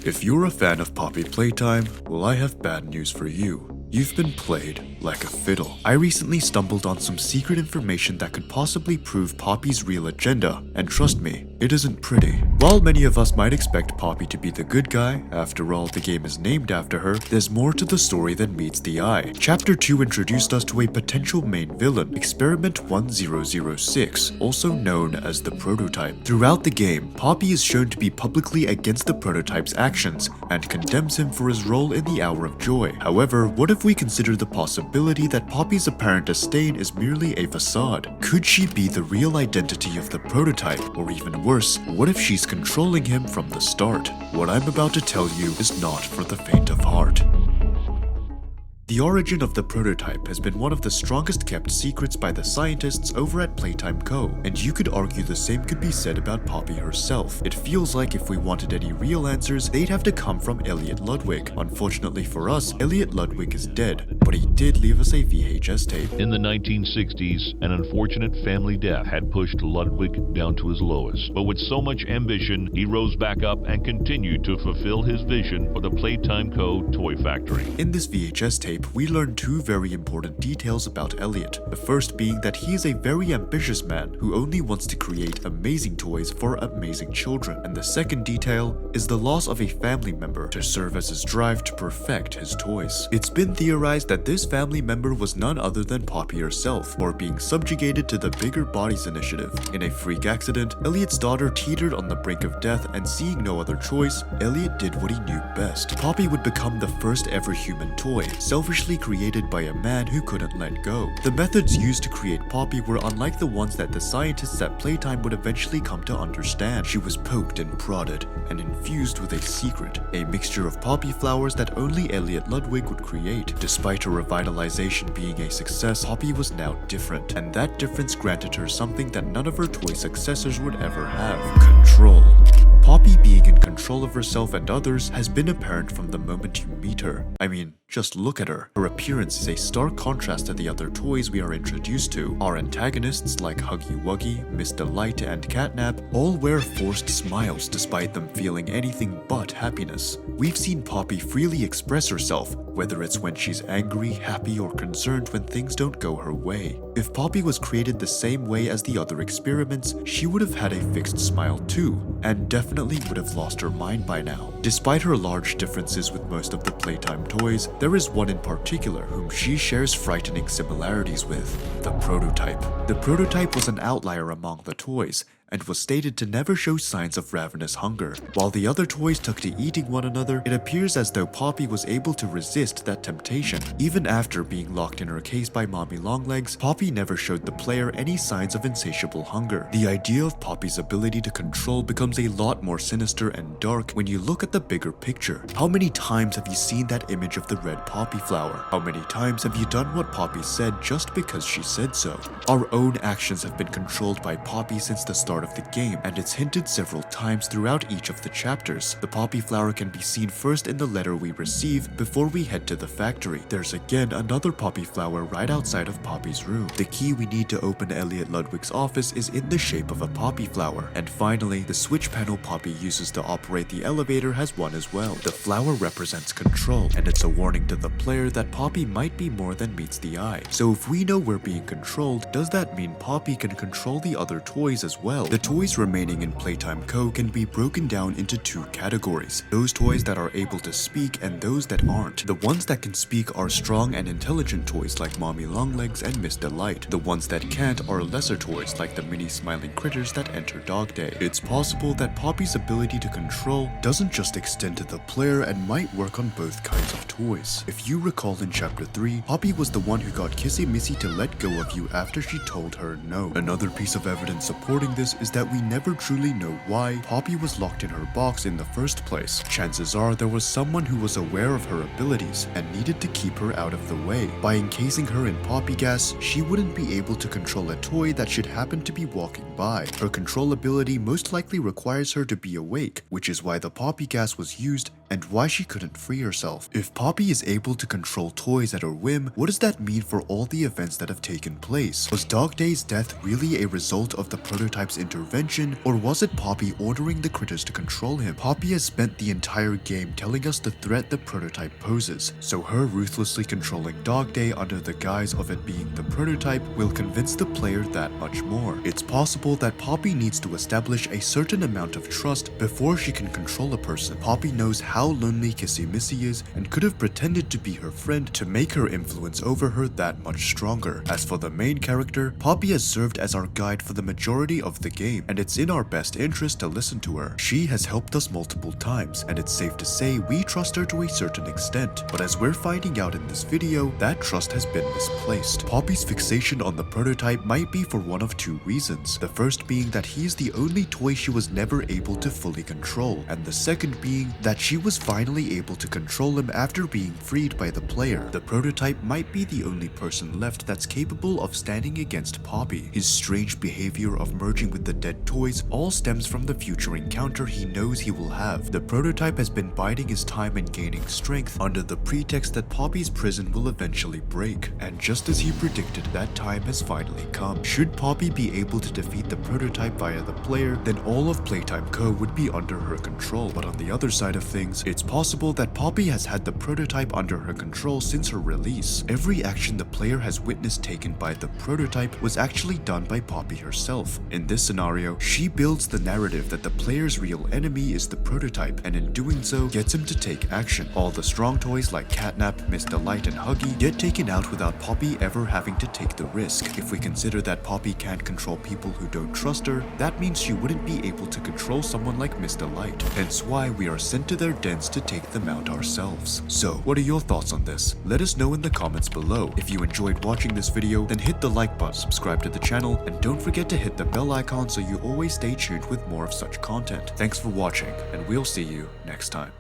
If you're a fan of Poppy Playtime, well, I have bad news for you. You've been played like a fiddle. I recently stumbled on some secret information that could possibly prove Poppy's real agenda, and trust me, it isn't pretty. While many of us might expect Poppy to be the good guy, after all, the game is named after her, there's more to the story than meets the eye. Chapter 2 introduced us to a potential main villain, Experiment 1006, also known as the Prototype. Throughout the game, Poppy is shown to be publicly against the Prototype's actions, and condemns him for his role in the Hour of Joy. However, what if we consider the possibility that Poppy's apparent disdain is merely a facade? Could she be the real identity of the Prototype? Or even worse, what if she's controlling him from the start? What I'm about to tell you is not for the faint of heart. The origin of the Prototype has been one of the strongest kept secrets by the scientists over at Playtime Co, and you could argue the same could be said about Poppy herself. It feels like if we wanted any real answers, they'd have to come from Elliot Ludwig. Unfortunately for us, Elliot Ludwig is dead, but he did leave us a VHS tape. In the 1960s, an unfortunate family death had pushed Ludwig down to his lowest. But with so much ambition, he rose back up and continued to fulfill his vision for the Playtime Co toy factory. In this VHS tape, we learn two very important details about Elliot. The first being that he is a very ambitious man who only wants to create amazing toys for amazing children. And the second detail is the loss of a family member to serve as his drive to perfect his toys. It's been theorized that this family member was none other than Poppy herself, or being subjugated to the Bigger Bodies initiative. In a freak accident, Elliot's daughter teetered on the brink of death, and seeing no other choice, Elliot did what he knew best. Poppy would become the first ever human toy, selfishly created by a man who couldn't let go. The methods used to create Poppy were unlike the ones that the scientists at Playtime would eventually come to understand. She was poked and prodded, and infused with a secret, a mixture of poppy flowers that only Elliot Ludwig would create. Despite her revitalization being a success, Poppy was now different, and that difference granted her something that none of her toy successors would ever have: control. Poppy being in control of herself and others has been apparent from the moment you meet her. I mean, just look at her. Her appearance is a stark contrast to the other toys we are introduced to. Our antagonists like Huggy Wuggy, Miss Delight, and Catnap all wear forced smiles despite them feeling anything but happiness. We've seen Poppy freely express herself, whether it's when she's angry, happy, or concerned when things don't go her way. If Poppy was created the same way as the other experiments, she would have had a fixed smile too, and definitely would have lost her mind by now. Despite her large differences with most of the Playtime toys, there is one in particular whom she shares frightening similarities with: the Prototype. The Prototype was an outlier among the toys, and was stated to never show signs of ravenous hunger. While the other toys took to eating one another, it appears as though Poppy was able to resist that temptation. Even after being locked in her case by Mommy Longlegs, Poppy never showed the player any signs of insatiable hunger. The idea of Poppy's ability to control becomes a lot more sinister and dark when you look at the bigger picture. How many times have you seen that image of the red poppy flower? How many times have you done what Poppy said just because she said so? Our own actions have been controlled by Poppy since the start of the game, and it's hinted several times throughout each of the chapters. The poppy flower can be seen first in the letter we receive before we head to the factory. There's again another poppy flower right outside of Poppy's room. The key we need to open Elliot Ludwig's office is in the shape of a poppy flower. And finally, the switch panel Poppy uses to operate the elevator has one as well. The flower represents control, and it's a warning to the player that Poppy might be more than meets the eye. So if we know we're being controlled, does that mean Poppy can control the other toys as well? The toys remaining in Playtime Co can be broken down into two categories: those toys that are able to speak and those that aren't. The ones that can speak are strong and intelligent toys like Mommy Longlegs and Miss Delight. The ones that can't are lesser toys like the mini smiling critters that enter Dog Day. It's possible that Poppy's ability to control doesn't just extend to the player and might work on both kinds of toys. If you recall in chapter 3, Poppy was the one who got Kissy Missy to let go of you after she told her no. Another piece of evidence supporting this is that we never truly know why Poppy was locked in her box in the first place. Chances are there was someone who was aware of her abilities and needed to keep her out of the way. By encasing her in poppy gas, she wouldn't be able to control a toy that should happen to be walking by. Her control ability most likely requires her to be awake, which is why the poppy gas was used and why she couldn't free herself. If Poppy is able to control toys at her whim, what does that mean for all the events that have taken place? Was Dog Day's death really a result of the prototype's intervention, or was it Poppy ordering the critters to control him? Poppy has spent the entire game telling us the threat the prototype poses, so her ruthlessly controlling Dog Day under the guise of it being the prototype will convince the player that much more. It's possible that Poppy needs to establish a certain amount of trust before she can control a person. Poppy knows how lonely Kissy Missy is and could have pretended to be her friend to make her influence over her that much stronger. As for the main character, Poppy has served as our guide for the majority of the game, and it's in our best interest to listen to her. She has helped us multiple times, and it's safe to say we trust her to a certain extent, but as we're finding out in this video, that trust has been misplaced. Poppy's fixation on the prototype might be for one of two reasons. The first being that he is the only toy she was never able to fully control, and the second being that she was finally able to control him after being freed by the player. The prototype might be the only person left that's capable of standing against Poppy. His strange behavior of merging with the dead toys all stems from the future encounter he knows he will have. The prototype has been biding his time and gaining strength under the pretext that Poppy's prison will eventually break, and just as he predicted, that time has finally come. Should Poppy be able to defeat the prototype via the player, then all of Playtime Co would be under her control. But on the other side of things, it's possible that Poppy has had the prototype under her control since her release. Every action the player has witnessed taken by the prototype was actually done by Poppy herself. In this scenario, she builds the narrative that the player's real enemy is the prototype, and in doing so, gets him to take action. All the strong toys like Catnap, Miss Delight, and Huggy get taken out without Poppy ever having to take the risk. If we consider that Poppy can't control people who don't trust her, that means she wouldn't be able to control someone like Miss Delight, hence why we are sent to their dens to take them out ourselves. So, what are your thoughts on this? Let us know in the comments below. If you enjoyed watching this video, then hit the like button, subscribe to the channel, and don't forget to hit the bell icon so you always stay tuned with more of such content. Thanks for watching, and we'll see you next time.